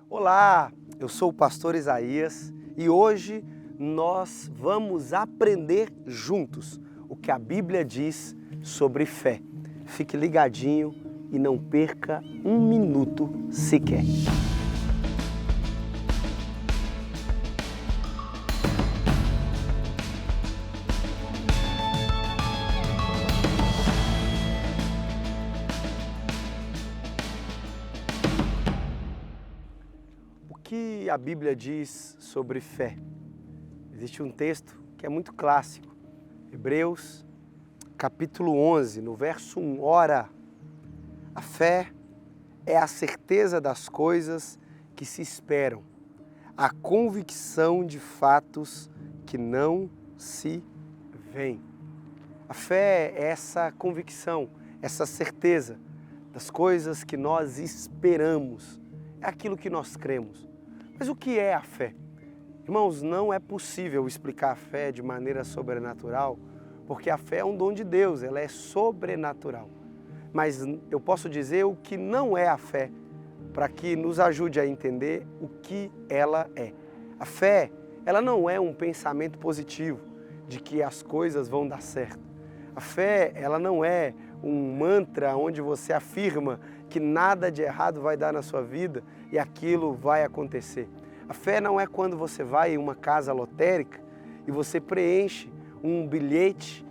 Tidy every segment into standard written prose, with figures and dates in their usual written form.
Olá, eu sou o pastor Isaías e hoje nós vamos aprender juntos o que a Bíblia diz sobre fé. Fique ligadinho e não perca um minuto sequer. O que a Bíblia diz sobre fé? Existe um texto que é muito clássico, Hebreus capítulo 11, no verso 1. Ora, a fé é a certeza das coisas que se esperam, a convicção de fatos que não se veem. A fé é essa convicção, essa certeza das coisas que nós esperamos, é aquilo que nós cremos. Mas o que é a fé? Irmãos, não é possível explicar a fé de maneira sobrenatural, porque a fé é um dom de Deus, ela é sobrenatural. Mas eu posso dizer o que não é a fé, para que nos ajude a entender o que ela é. A fé, ela não é um pensamento positivo de que as coisas vão dar certo. A fé, ela não é um mantra onde você afirma que nada de errado vai dar na sua vida e aquilo vai acontecer. A fé não é quando você vai em uma casa lotérica e você preenche um bilhete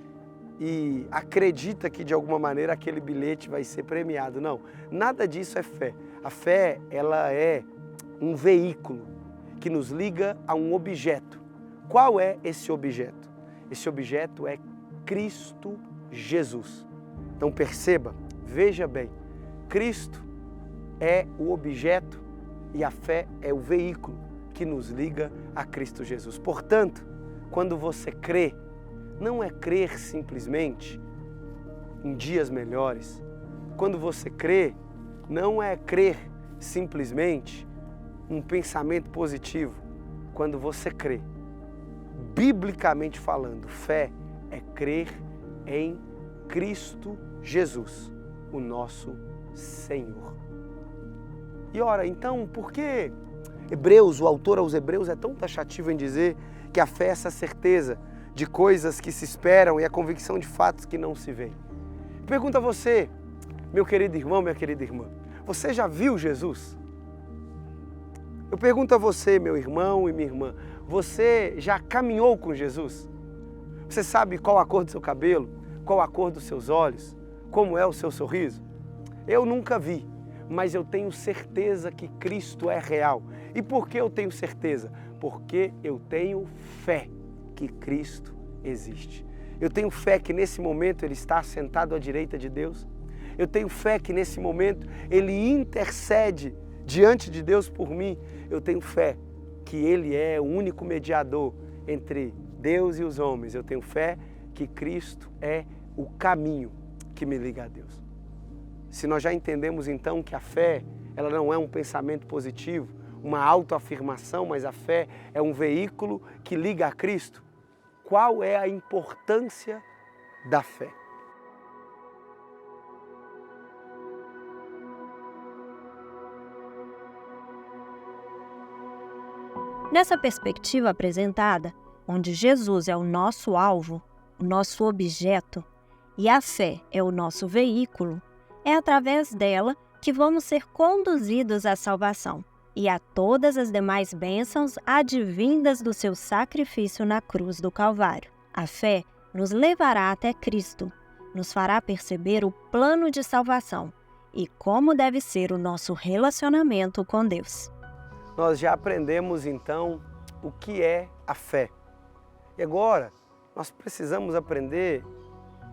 e acredita que de alguma maneira aquele bilhete vai ser premiado. Não, nada disso é fé. A fé, ela é um veículo que nos liga a um objeto. Qual é esse objeto? Esse objeto é Cristo Jesus. Então perceba, veja bem, Cristo é o objeto e a fé é o veículo que nos liga a Cristo Jesus. Portanto, quando você crê, não é crer simplesmente em dias melhores. Quando você crê, não é crer simplesmente um pensamento positivo. Quando você crê, biblicamente falando, fé é crer em Cristo Jesus, o nosso Senhor. E ora, então, por que Hebreus, o autor aos Hebreus é tão taxativo em dizer que a fé é essa certeza de coisas que se esperam e a convicção de fatos que não se veem? Pergunto a você, meu querido irmão, minha querida irmã, você já viu Jesus? Eu pergunto a você, meu irmão e minha irmã, você já caminhou com Jesus? Você sabe qual a cor do seu cabelo? Qual a cor dos seus olhos? Como é o seu sorriso? Eu nunca vi, mas eu tenho certeza que Cristo é real. E por que eu tenho certeza? Porque eu tenho fé que Cristo existe. Eu tenho fé que nesse momento Ele está sentado à direita de Deus. Eu tenho fé que nesse momento Ele intercede diante de Deus por mim. Eu tenho fé que Ele é o único mediador entre Deus e os homens. Eu tenho fé que Cristo é o caminho que me liga a Deus. Se nós já entendemos então que a fé, ela não é um pensamento positivo, uma autoafirmação, mas a fé é um veículo que liga a Cristo, qual é a importância da fé? Nessa perspectiva apresentada, onde Jesus é o nosso alvo, o nosso objeto, e a fé é o nosso veículo, é através dela que vamos ser conduzidos à salvação e a todas as demais bênçãos advindas do seu sacrifício na cruz do Calvário. A fé nos levará até Cristo, nos fará perceber o plano de salvação e como deve ser o nosso relacionamento com Deus. Nós já aprendemos então o que é a fé. E agora nós precisamos aprender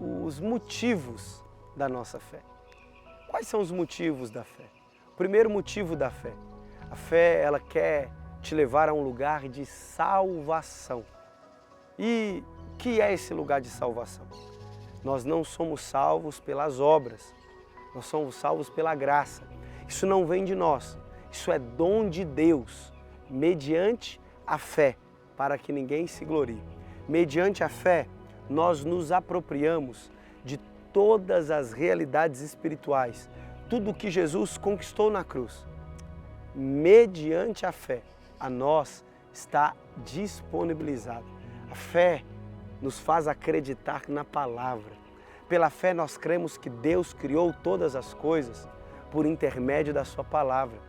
os motivos da nossa fé. Quais são os motivos da fé? O primeiro motivo da fé. A fé, ela quer te levar a um lugar de salvação. E o que é esse lugar de salvação? Nós não somos salvos pelas obras, nós somos salvos pela graça. Isso não vem de nós, isso é dom de Deus, mediante a fé, para que ninguém se glorie. Mediante a fé, nós nos apropriamos de todas as realidades espirituais, tudo que Jesus conquistou na cruz. mediante a fé, a nós está disponibilizado. A fé nos faz acreditar na palavra. Pela fé nós cremos que Deus criou todas as coisas por intermédio da sua palavra.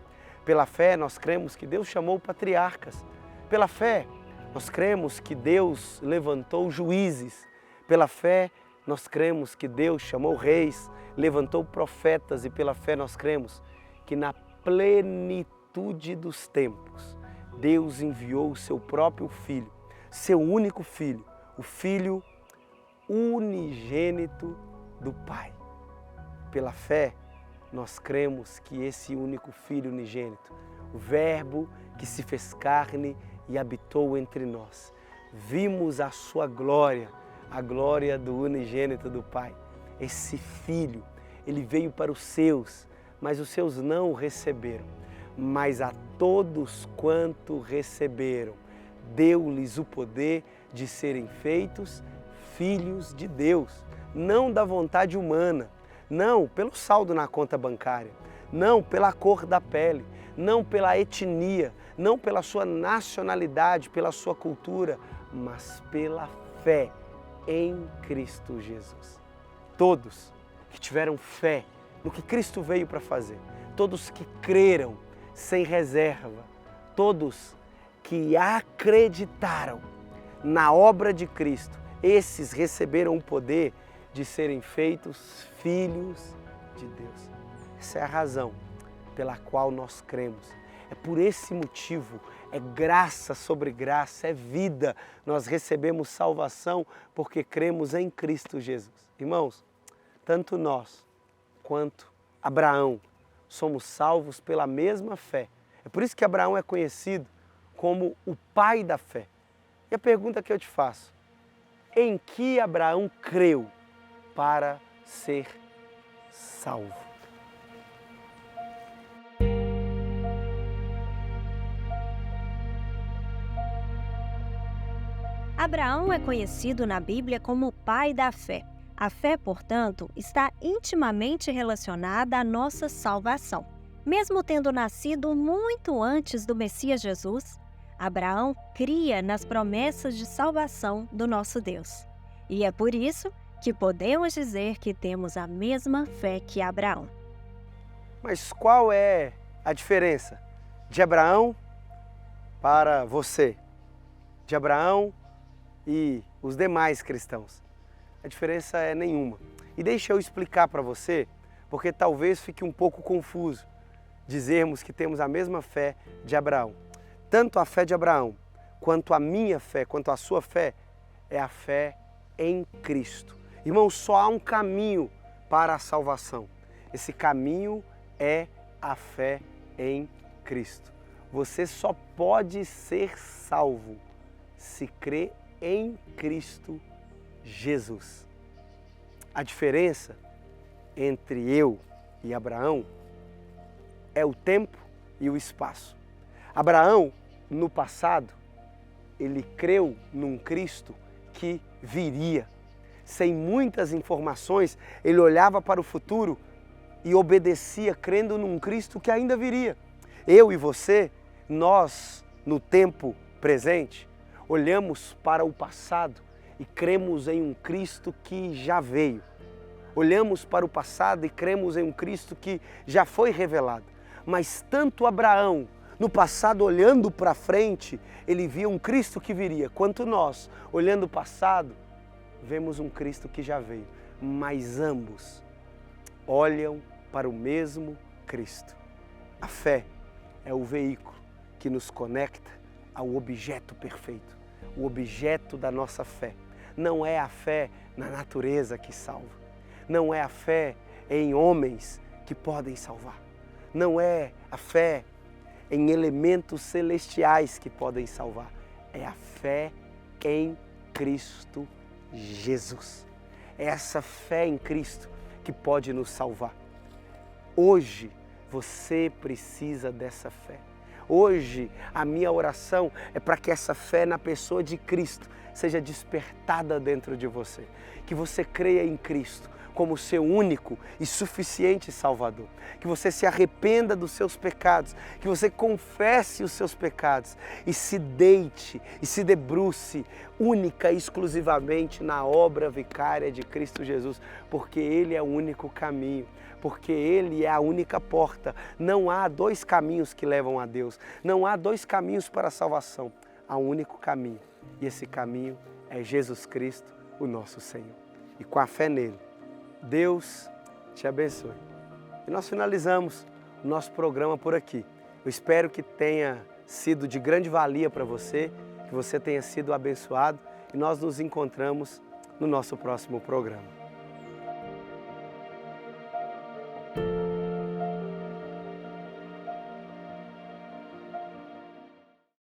Pela fé nós cremos que Deus chamou patriarcas. Pela fé nós cremos que Deus levantou juízes. Pela fé nós cremos que Deus chamou reis, levantou profetas, e pela fé nós cremos que na plenitude dos tempos Deus enviou o seu próprio Filho, seu único Filho, o Filho unigênito do Pai. Pela fé nós cremos que esse único Filho unigênito, o Verbo que se fez carne e habitou entre nós, vimos a sua glória, a glória do unigênito do Pai. Esse Filho, ele veio para os seus, mas os seus não o receberam. Mas a todos quanto receberam, deu-lhes o poder de serem feitos filhos de Deus, não da vontade humana, não pelo saldo na conta bancária, não pela cor da pele, não pela etnia, não pela sua nacionalidade, pela sua cultura, mas pela fé em Cristo Jesus. Todos que tiveram fé no que Cristo veio para fazer, todos que creram sem reserva, todos que acreditaram na obra de Cristo, esses receberam o poder de serem feitos filhos de Deus. Essa é a razão pela qual nós cremos. É por esse motivo, é graça sobre graça, é vida. Nós recebemos salvação porque cremos em Cristo Jesus. Irmãos, tanto nós quanto Abraão somos salvos pela mesma fé. É por isso que Abraão é conhecido como o pai da fé. E a pergunta que eu te faço, em que Abraão creu para ser salvo? Abraão é conhecido na Bíblia como o pai da fé. A fé, portanto, está intimamente relacionada à nossa salvação. Mesmo tendo nascido muito antes do Messias Jesus, Abraão cria nas promessas de salvação do nosso Deus. E é por isso que podemos dizer que temos a mesma fé que Abraão. Mas qual é a diferença de Abraão para você? De Abraão e os demais cristãos? A diferença é nenhuma. E deixa eu explicar para você, porque talvez fique um pouco confuso dizermos que temos a mesma fé de Abraão. Tanto a fé de Abraão, quanto a minha fé, quanto a sua fé, é a fé em Cristo. Irmão, só há um caminho para a salvação. Esse caminho é a fé em Cristo. Você só pode ser salvo se crê em Cristo Jesus. A diferença entre eu e Abraão é o tempo e o espaço. Abraão, no passado, ele creu num Cristo que viria. Sem muitas informações, ele olhava para o futuro e obedecia crendo num Cristo que ainda viria. Eu e você, nós, no tempo presente, olhamos para o passado e cremos em um Cristo que já veio. Olhamos para o passado e cremos em um Cristo que já foi revelado. Mas tanto Abraão, no passado, olhando para frente, ele via um Cristo que viria, quanto nós, olhando o passado, vemos um Cristo que já veio. Mas ambos olham para o mesmo Cristo. A fé é o veículo que nos conecta ao objeto perfeito, o objeto da nossa fé. Não é a fé na natureza que salva, não é a fé em homens que podem salvar, não é a fé em elementos celestiais que podem salvar, é a fé em Cristo Jesus. É essa fé em Cristo que pode nos salvar. Hoje você precisa dessa fé. Hoje a minha oração é para que essa fé na pessoa de Cristo seja despertada dentro de você. Que você creia em Cristo como seu único e suficiente Salvador. Que você se arrependa dos seus pecados, que você confesse os seus pecados e se deite e se debruce única e exclusivamente na obra vicária de Cristo Jesus, porque Ele é o único caminho, porque Ele é a única porta. Não há dois caminhos que levam a Deus, não há dois caminhos para a salvação, há um único caminho e esse caminho é Jesus Cristo, o nosso Senhor. E com a fé nele, Deus te abençoe. E nós finalizamos o nosso programa por aqui. Eu espero que tenha sido de grande valia para você, que você tenha sido abençoado e nós nos encontramos no nosso próximo programa.